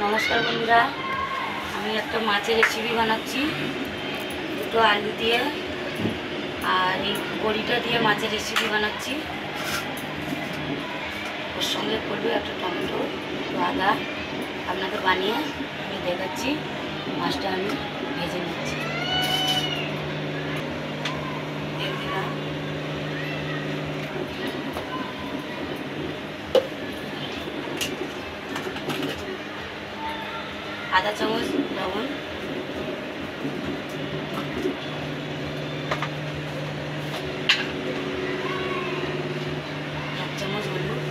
नमस्कार बंधुरा एक माछेर रेसिपि बनाচ্ছি দুটো आलू दिए और बड़ीटा दिए माछेर रेसिपि बनाচ্ছি ওর সঙ্গে করবে একটা টমেটো আদা আপনাদের বানিয়ে আমি দেখাচ্ছি মাছটা আমি ভেজে নিচ্ছি তেল দিলাম आधा चामच लवण एक चामच हलुद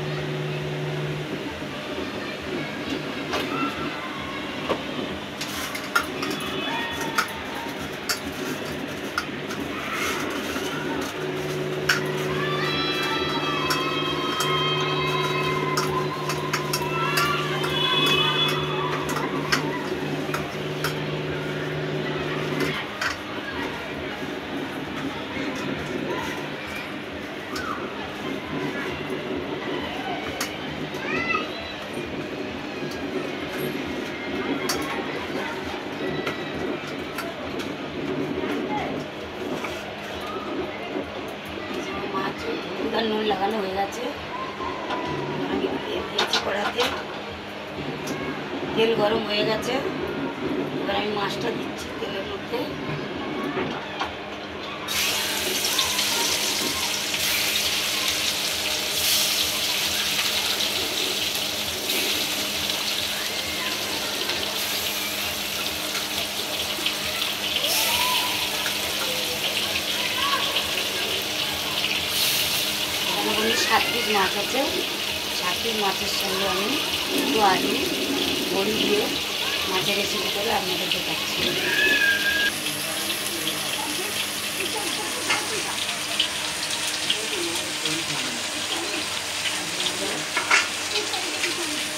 नून लागानो हो गेছে কড়াতে তেল গরম হয়ে গেছে এবার আমি মাছটা দিচ্ছি তেলের মধ্যে सात पिस माछ আছে 7 पिस মাছের সঙ্গে আমি একটু আলু বড়ি দিয়ে মাছের রেসিপি করে আপনাদের দেখাচ্ছি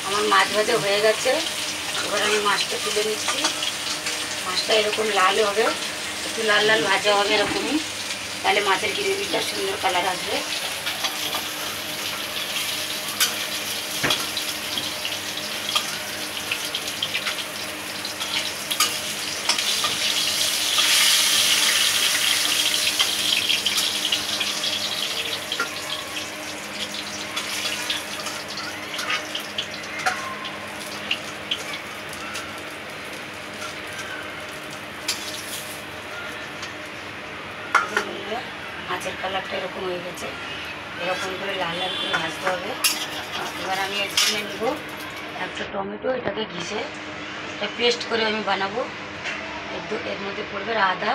আমার মাছ ভাজা হয়ে গেছে এবার আমি মাছটা তুলে নিচ্ছি মাছটা এরকম লাল হবে একটু লাল লাল ভাজা হবে এরকমই তাহলে মাছের গ্রেভিটা সুন্দর কালার আসবে মাছের কালারটা এরকম হয়ে গেছে এরকম করে লাল লাল করে ভাজতে হবে এবার আমি এর জন্য নেব একটা টমেটো এটাকে ঘিসে এটা পেস্ট করে আমি বানাবো এর মধ্যে পড়বে আদা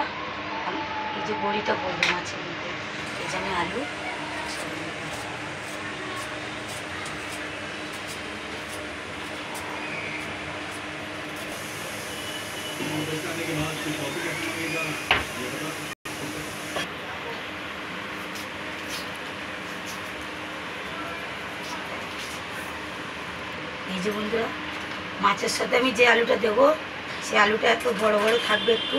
এই যে বড়িটা পড়বে মাছের মধ্যে এই যে আমি আলু এই যে বন্ধুরা মাছের সাথে আমি যে আলুটা দেব সেই আলুটা এত বড় বড় থাকবে একটু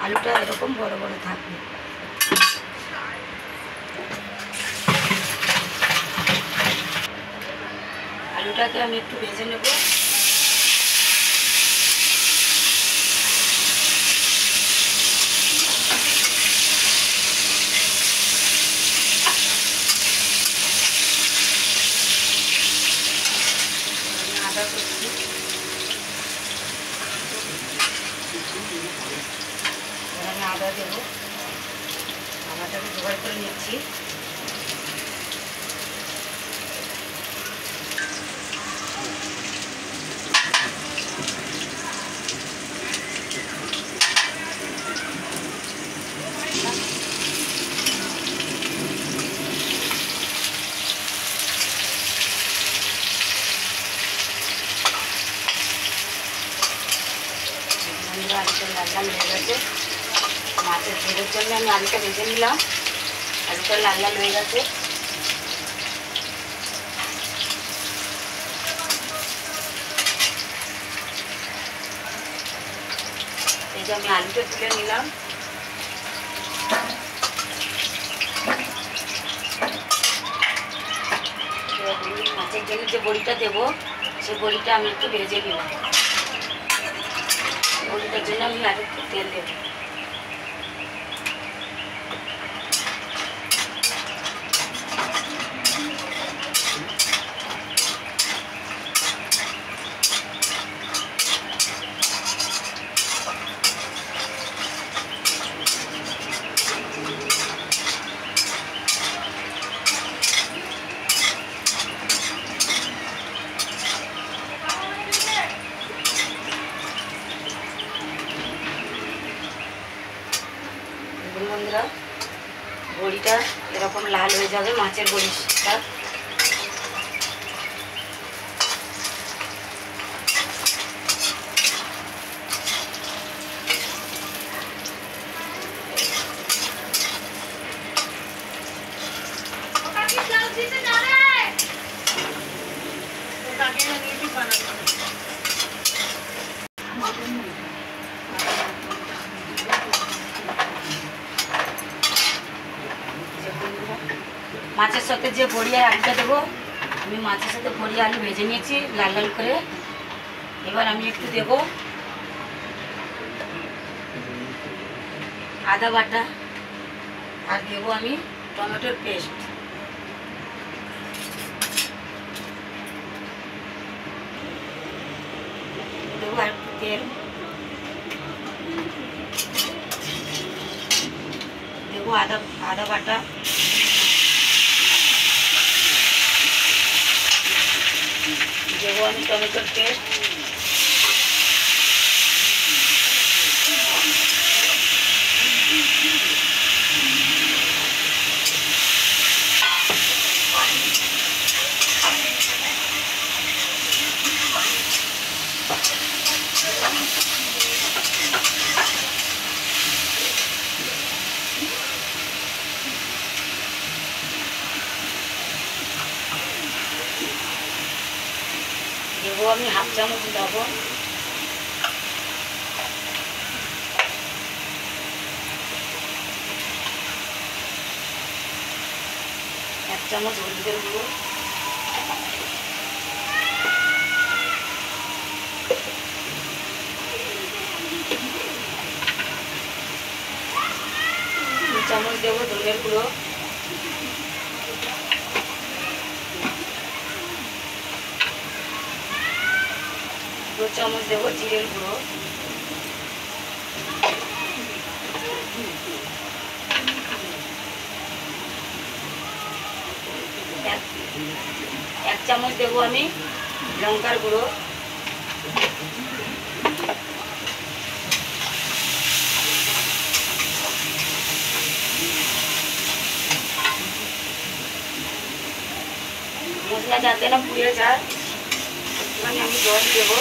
আলুটা এরকম বড় বড় থাকবে আলুটাকে আমি একটু ভেজে নেব আমি আদা দেব আদাটাকে জোগাড় করে নিচ্ছি আলুটা লাল লাল হয়ে গেছে মাছের ঝোলের জন্য আমি আলুটা ভেজে নিলাম আলুটা লাল লাল হয়ে গেছে এই যে আমি আলুটা তুলে নিলাম মাছের জন্য যে বড়িটা দেবো সেই বড়িটা আমি একটু ভেজে নেব। বড়িটার জন্য আমি আর একটু তেল দেবো। বন্ধুরা, বড়িটা এরকম লাল হয়ে যাবে, মাছের বড়িটা। মাছের সাথে যে বড়ি আর আলুটা দেবো, আমি মাছের সাথে বড়ি আলু ভেজে নিয়েছি লাল লাল করে। এবার আমি একটু দেবো আদা বাটা আর দেবো আমি টমেটোর পেস্ট। দেবো আর একটু তেল, দেবো আদা বাটা, দেবো আমি টমেটোর পেস্ট, দেবো আমি হাফ চামচ লবণ, এক চামচ হলুদের গুঁড়ো, দু চামচ দেবো ধনের গুঁড়ো, দু চামচ দেবো জিরের গুঁড়ো, এক চামচ দেবো আমি লঙ্কার গুঁড়ো, মশলা যাতে না পুড়ে যায় একটুখানি আমি জল দেবো।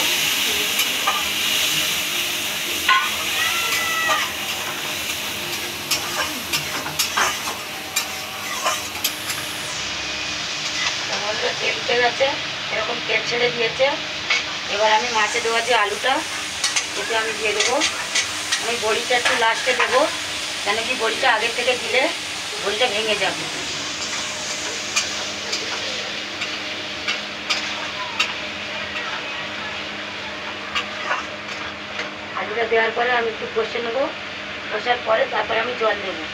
তেল উঠে গেছে, এরকম তেল ছেড়ে দিয়েছে। এবার আমি মাছে দেওয়া যে আলুটা এতে আমি দিয়ে দেবো। আমি বড়িটা একটু লাস্টে দেবো, কেন কি বড়িটা আগের থেকে দিলে বড়িটা ভেঙে যাবে। আলুটা দেওয়ার পরে আমি একটু কষে নেবো, কষার পরে তারপরে আমি জল দেবো।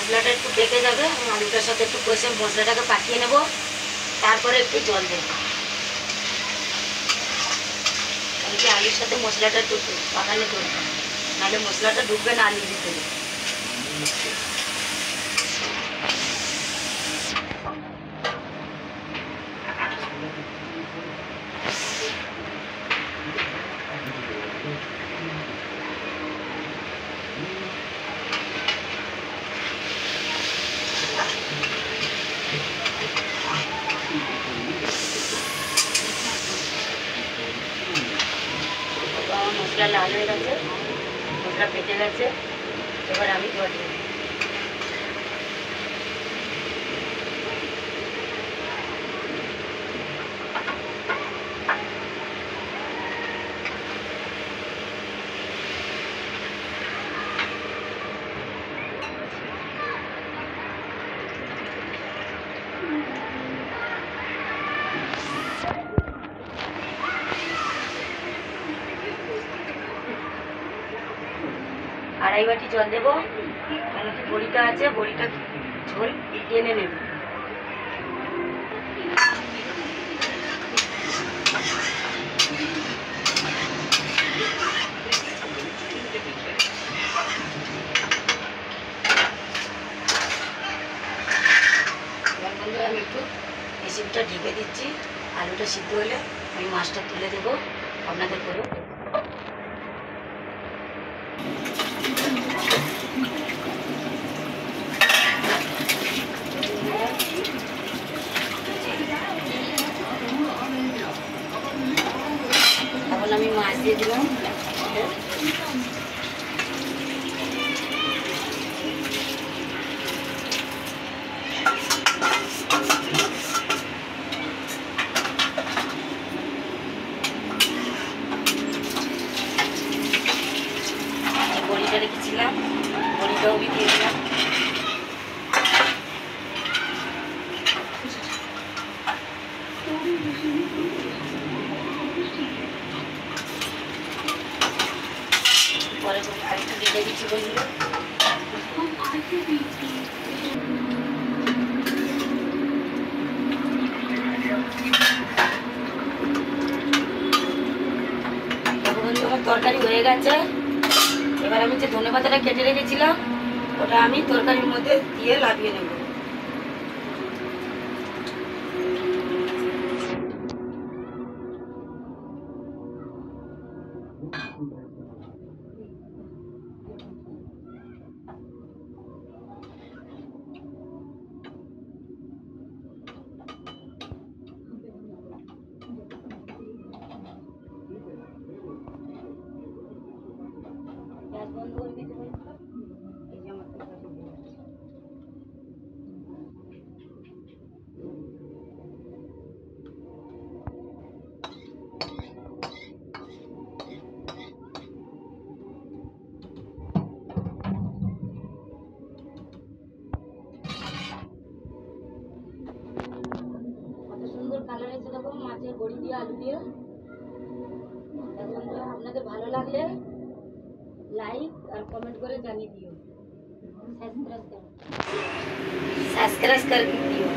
মশলাটা একটু পেকে যাবে, আমি আলুটার সাথে একটু কষে মশলাটাকে পাকিয়ে নেব, তারপরে একটু জল দেবো। কারণ কি আলুর সাথে মশলাটা একটু পাকালে চলবে, নাহলে মশলাটা ঢুকবে না আলুর ভিতরে। মশলা লাল হয়ে গেছে, মশলা পেটে গেছে, এবার আমি জল দেব। আড়াই বাটি জল দেবো, কেন কি বড়িটা আছে, বড়িটা ঝোল টেনে নেবে। বন্ধুরা আমি একটু রেসিপিটা ঢেকে দিচ্ছি, আলুটা সিদ্ধ হলে আমি মাছটা তুলে দেবো আপনাদের করে। এখন আমি মাছ দিয়ে দিলাম। বড়িটা রেখেছিলাম, বড়িটাও দিয়ে দিলাম। পরে আরেকটু রেখে দিচ্ছি বন্ধুরা। আমার তরকারি হয়ে গেছে। এবার আমি যে ধনেপাতাটা কেটে রেখেছিলাম ওটা আমি তরকারির মধ্যে দিয়ে লাভিয়ে নেব। গ্যাস বন্ধ করে দিতে পারি। এই যে আমার তরকারি হয়ে গেছে। কত সুন্দর কালার এসে দেখো মাছের বড়ি দিয়ে আলু দিয়ে। এখন আপনাদের ভালো লাগলে লাইক আর কমেন্ট করে জানিয়ে দিও, সাবস্ক্রাইব করে দিও।